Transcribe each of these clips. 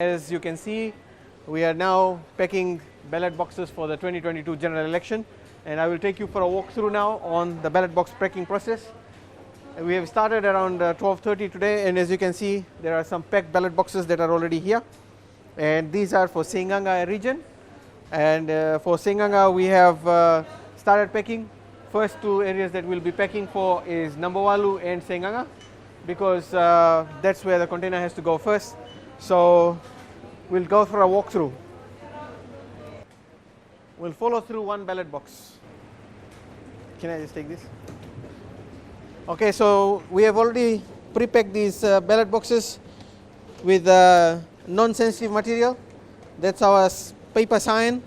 As you can see, we are now packing ballot boxes for the 2022 general election, and I will take you for a walkthrough now on the ballot box packing process. We have started around 12:30 today, and as you can see, there are some packed ballot boxes that are already here, and these are for Senganga region. And for Senganga, we have started packing. First two areas that we'll be packing for is Nambawalu and Senganga, because that's where the container has to go first. So we'll go for a walkthrough. We'll follow through one ballot box. Can I just take this? Okay, so we have already pre-packed these ballot boxes with non-sensitive material. That's our paper sign.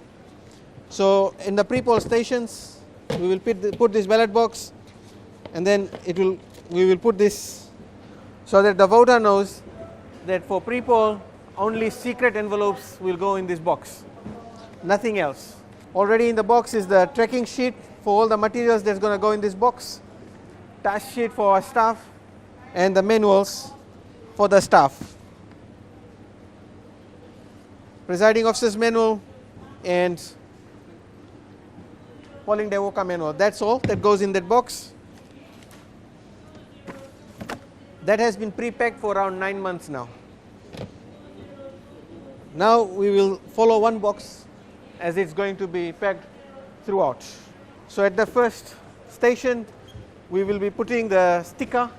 So in the pre-poll stations, we will put this ballot box, and then we will put this so that the voter knows that for pre-poll only secret envelopes will go in this box, nothing else. Already in the box is the tracking sheet for all the materials that's going to go in this box, task sheet for our staff, and the manuals for the staff. Presiding officer's manual and polling day worker manual. That's all that goes in that box. That has been pre-packed for around 9 months now. Now we will follow one box as it's going to be packed throughout. So at the first station, we will be putting the sticker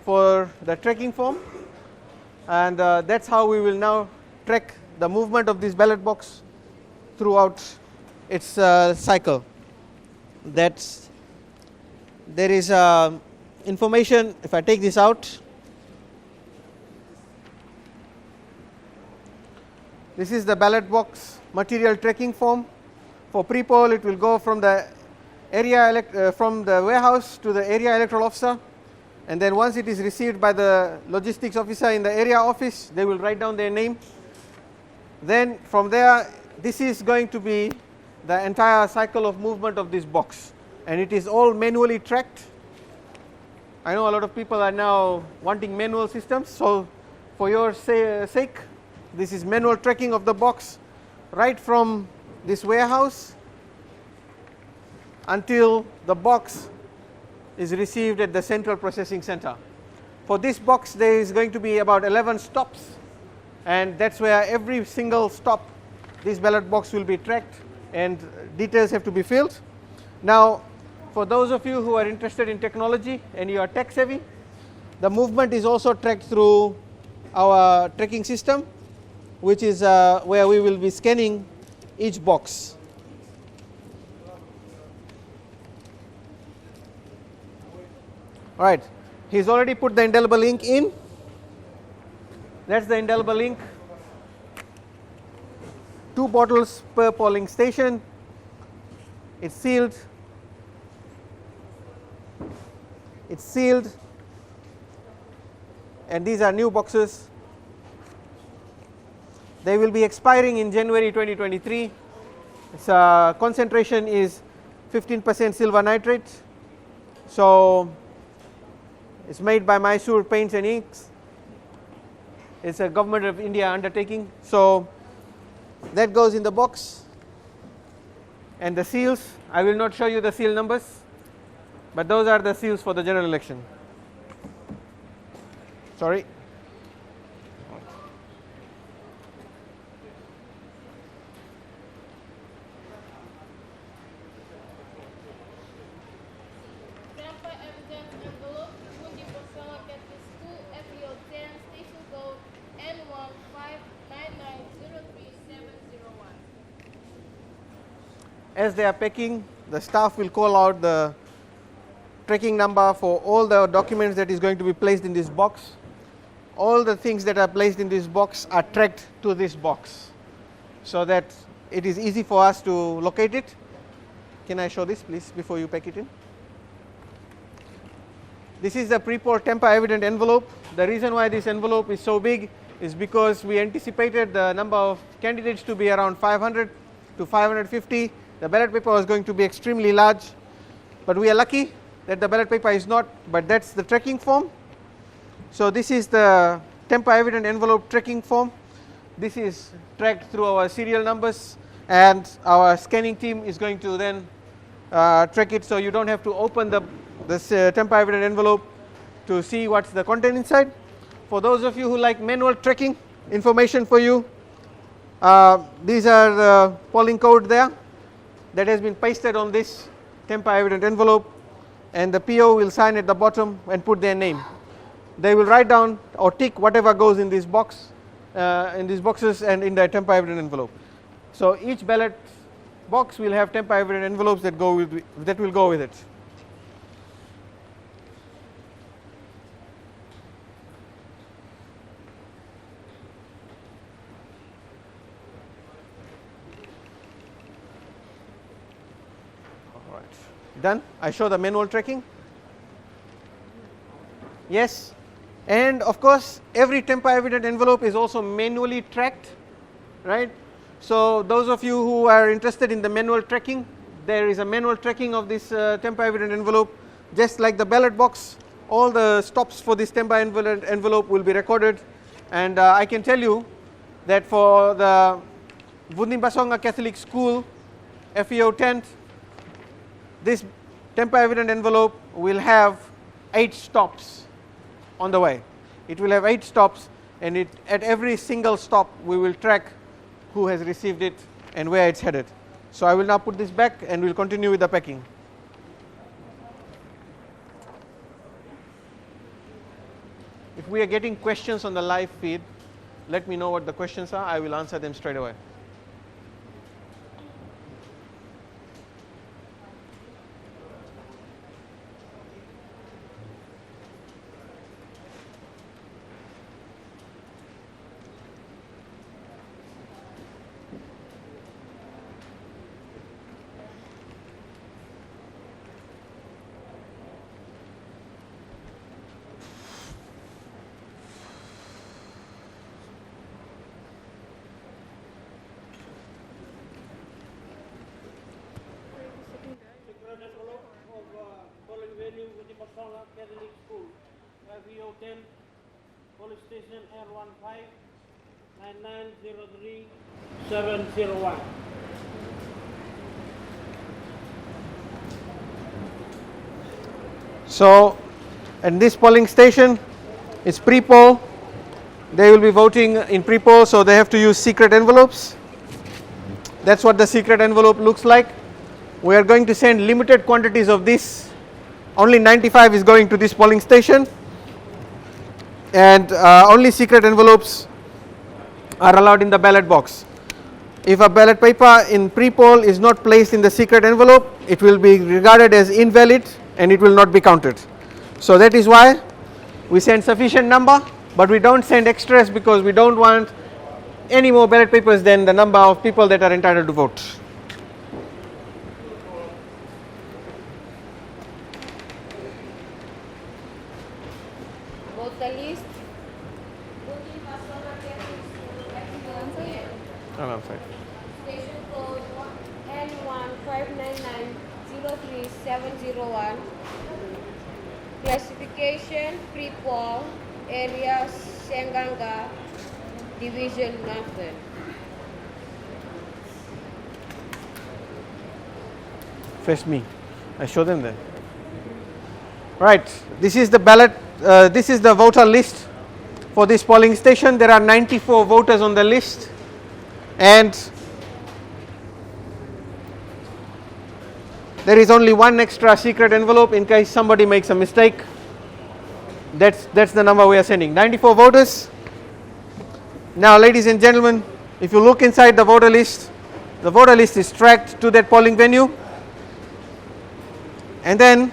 for the tracking form, and that's how we will now track the movement of this ballot box throughout its cycle. There is information. If I take this out, this is the ballot box material tracking form. For pre-poll, it will go from the from the warehouse to the area electoral officer, and then once it is received by the logistics officer in the area office, they will write down their name. Then from there, this is going to be the entire cycle of movement of this box, and it is all manually tracked. I know a lot of people are now wanting manual systems, so for your sake, this is manual tracking of the box right from this warehouse until the box is received at the central processing center. For this box, there is going to be about 11 stops, and that's where every single stop this ballot box will be tracked and details have to be filled. Now, for those of you who are interested in technology and you are tech savvy, the movement is also tracked through our tracking system, which is where we will be scanning each box. All right, he's already put the indelible ink in. That's the indelible ink. 2 bottles per polling station. It's sealed. It's sealed, and these are new boxes. They will be expiring in January 2023. Its concentration is 15% silver nitrate. So it's made by Mysore Paints and Inks. It's a Government of India undertaking. So that goes in the box. And the seals, I will not show you the seal numbers, but those are the seals for the general election. Sorry. Tampa evidence envelope, Mundi Posala Campus 2, FEO 10, station code N159903701. As they are packing, the staff will call out the tracking number for all the documents that is going to be placed in this box. All the things that are placed in this box are tracked to this box, so that it is easy for us to locate it. Can I show this please before you pack it in? This is the pre-poll Tampa evident envelope. The reason why this envelope is so big is because we anticipated the number of candidates to be around 500 to 550. The ballot paper was going to be extremely large, but we are lucky that the ballot paper is not, but that's the tracking form. So this is the Tampa evident envelope tracking form. this is tracked through our serial numbers, and our scanning team is going to then track it, so you don't have to open this temporary evident envelope to see what's the content inside. For those of you who like manual tracking information for you, these are the polling code there that has been pasted on this temporary evident envelope, and the PO will sign at the bottom and put their name. They will write down or tick whatever goes in this box, in these boxes and in the temporary evident envelope. So each ballot box will have temporary evident envelopes that will go with it. All right, done. I show the manual tracking. Yes, and of course every temporary evident envelope is also manually tracked, right? So those of you who are interested in the manual tracking, there is a manual tracking of this temporary evident envelope, just like the ballot box. All the stops for this temporary evident envelope will be recorded, and I can tell you that for the Vundimbasonga Catholic School FEO tent, this temporary evident envelope will have 8 stops on the way. It will have 8 stops, and at every single stop we will track who has received it and where it's headed. So I will now put this back and we'll continue with the packing. If we are getting questions on the live feed, let me know what the questions are. I will answer them straight away. Catholic School, FEO 10, Police Station R15 9903 701. So, at this polling station, it's pre-poll. They will be voting in pre-poll, so they have to use secret envelopes. That's what the secret envelope looks like. We are going to send limited quantities of this. Only 95 is going to this polling station, and only secret envelopes are allowed in the ballot box. If a ballot paper in pre-poll is not placed in the secret envelope, it will be regarded as invalid and it will not be counted. So that is why we send sufficient number, but we don't send extras because we don't want any more ballot papers than the number of people that are entitled to vote. Vote the list. Oh, I'm sorry. Station code N159903701. Classification pre-poll area Senganga division method. Face me. I show them there. Right. This is the ballot. This is the voter list for this polling station. There are 94 voters on the list, and there is only one extra secret envelope in case somebody makes a mistake. That's the number we are sending. 94 voters. Now, ladies and gentlemen, if you look inside the voter list is tracked to that polling venue, and then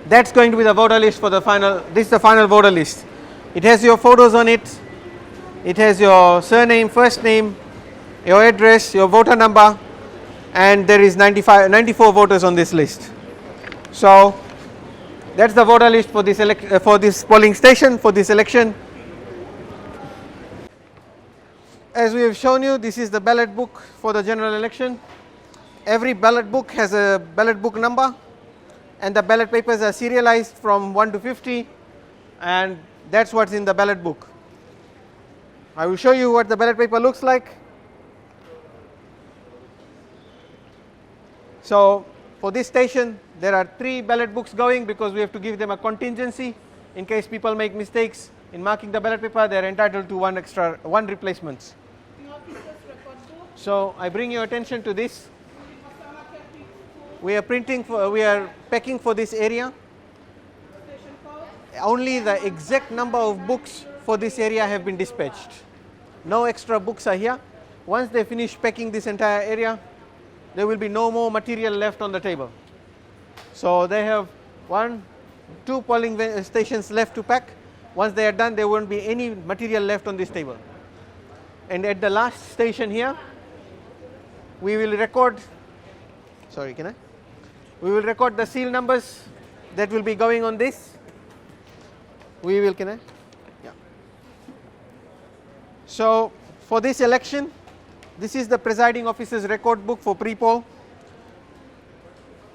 that's going to be the voter list for the final. This is the final voter list. It has your photos on it. It has your surname, first name, your address, your voter number, and there is 94 voters on this list. So that's the voter list for this polling station for this election. As we have shown you, this is the ballot book for the general election. Every ballot book has a ballot book number, and the ballot papers are serialized from 1 to 50. and that's what's in the ballot book. I will show you what the ballot paper looks like. So for this station there are 3 ballot books going, because we have to give them a contingency in case people make mistakes in marking the ballot paper. They are entitled to one replacement. So I bring your attention to this. We are packing for this area. Only the exact number of books for this area have been dispatched. No extra books are here. Once they finish packing this entire area, there will be no more material left on the table. So they have 2 polling stations left to pack. Once they are done, there won't be any material left on this table. And at the last station here, we will record, we will record the seal numbers that will be going on this. So for this election, this is the presiding officer's record book for pre-poll.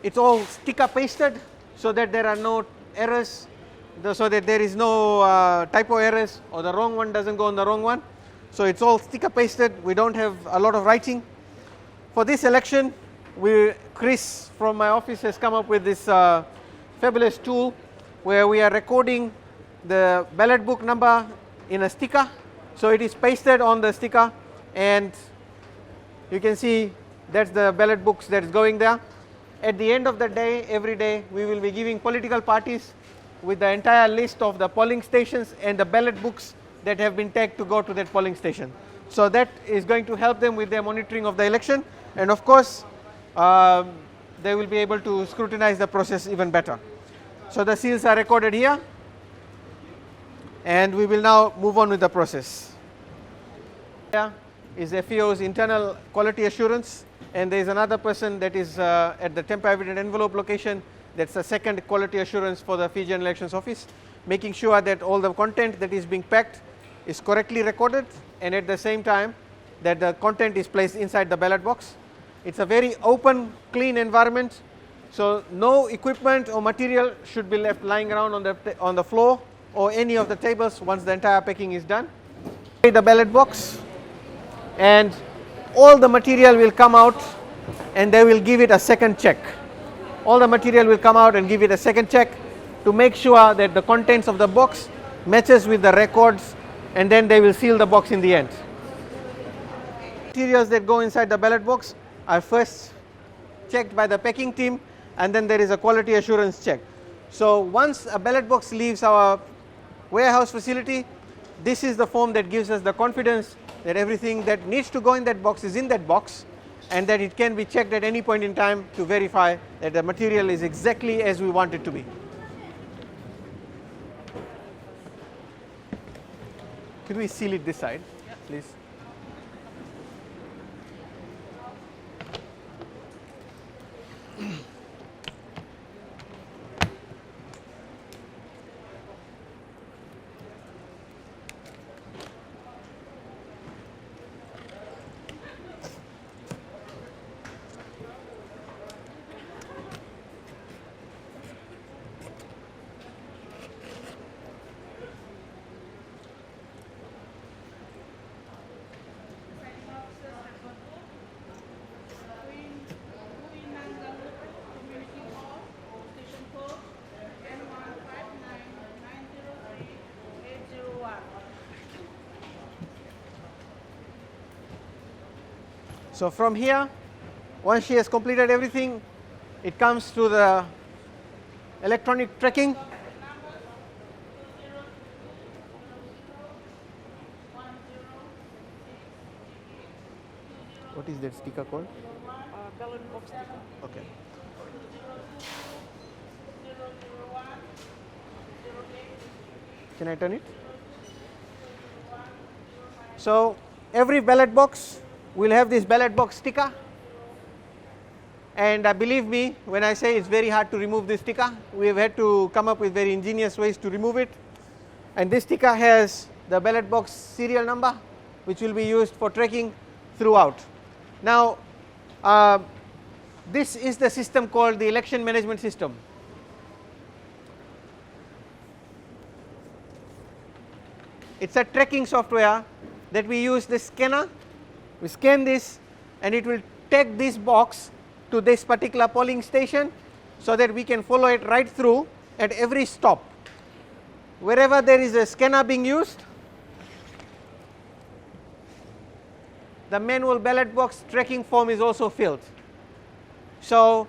It's all sticker pasted so that there are no errors, so that there is no typo errors, or the wrong one doesn't go on the wrong one. So it's all sticker pasted. We don't have a lot of writing. For this election, Chris from my office has come up with this fabulous tool where we are recording the ballot book number in a sticker. So it is pasted on the sticker, and you can see that's the ballot books that's going there. At the end of the day, every day, we will be giving political parties with the entire list of the polling stations and the ballot books that have been tagged to go to that polling station. So that is going to help them with their monitoring of the election, and of course they will be able to scrutinize the process even better. So the seals are recorded here, and we will now move on with the process. Here is FEO's internal quality assurance, and there is another person that is at the temp evident envelope location. That's the second quality assurance for the Fijian Elections Office, making sure that all the content that is being packed is correctly recorded, and at the same time that the content is placed inside the ballot box. It's a very open, clean environment, so no equipment or material should be left lying around on the floor or any of the tables once the entire packing is done. The ballot box, and all the material will come out and they will give it a second check. All the material will come out and give it a second check to make sure that the contents of the box matches with the records, and then they will seal the box in the end. Materials that go inside the ballot box are first checked by the packing team, and then there is a quality assurance check. So once a ballot box leaves our warehouse facility, this is the form that gives us the confidence that everything that needs to go in that box is in that box, and that it can be checked at any point in time to verify that the material is exactly as we want it to be. Could we seal it this side, please? So from here, once she has completed everything, it comes to the electronic tracking. What is that sticker called? Ballot box sticker. Okay. Can I turn it? So every ballot box will have this ballot box sticker, and believe me when I say it's very hard to remove this sticker. We have had to come up with very ingenious ways to remove it, and this sticker has the ballot box serial number, which will be used for tracking throughout. Now this is the system called the election management system. It's a tracking software that we use the scanner. We scan this and it will take this box to this particular polling station so that we can follow it right through at every stop. Wherever there is a scanner being used, the manual ballot box tracking form is also filled. So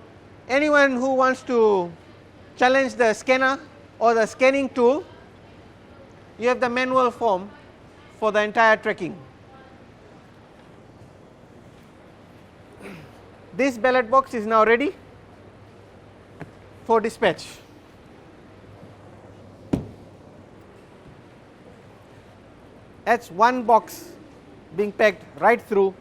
anyone who wants to challenge the scanner or the scanning tool, you have the manual form for the entire tracking. This ballot box is now ready for dispatch. That's one box being packed right through